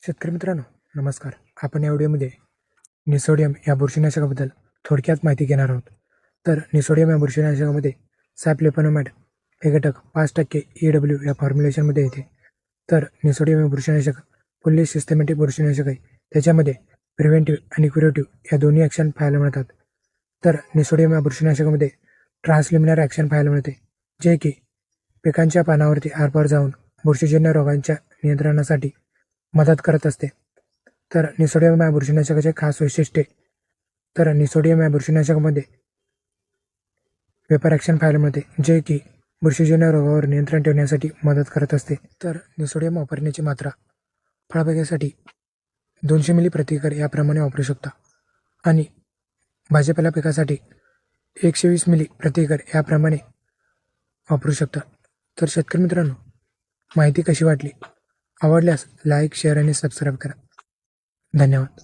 शेतकरी मित्रांनो, नमस्कार. आपण या व्हिडिओमध्ये निसोडियम या बुरशीनाशकाबद्दल थोडक्यात माहिती घेणार आहोत. तर निसोडियम या बुरशीनाशकामध्ये सायक्लोफेनोमॅड हे घटक 5% EW या फॉर्म्युलेशनमध्ये येते. तर निसोडियम हे बुरशीनाशक फुल्ली सिस्टमॅटिक बुरशीनाशक आहे. त्याच्यामध्ये प्रिव्हेंटिव्ह आणि क्युरेटिव्ह या दोन्ही ॲक्शन पाहायला मिळतात. तर निसोडियम या बुरशीनाशकामध्ये ट्रान्सलिमिनर ॲक्शन पाहायला मिळते, जे की पिकांच्या पानावरती आरपार जाऊन बुरशीजन्य रोगांच्या नियंत्रणासाठी मदत करत असते. तर निसोडियम या बुरशीनाशकाचे खास वैशिष्ट्ये. तर निसोडियम या बुरशीनाशकामध्ये वेपर ॲक्शन पाहायला मिळते, जे की बुरशीजन्य रोगावर नियंत्रण ठेवण्यासाठी मदत करत असते. तर निसोडियम वापरण्याची मात्रा फळबागेसाठी 200 मिली प्रति एकर याप्रमाणे वापरू शकता आणि भाजीपाला पिकासाठी 120 मिली प्रति एकर याप्रमाणे वापरू शकता. तर शेतकरी मित्रांनो, माहिती कशी वाटली? आवडल्यास लाईक, शेअर आणि सबस्क्राईब करा. धन्यवाद.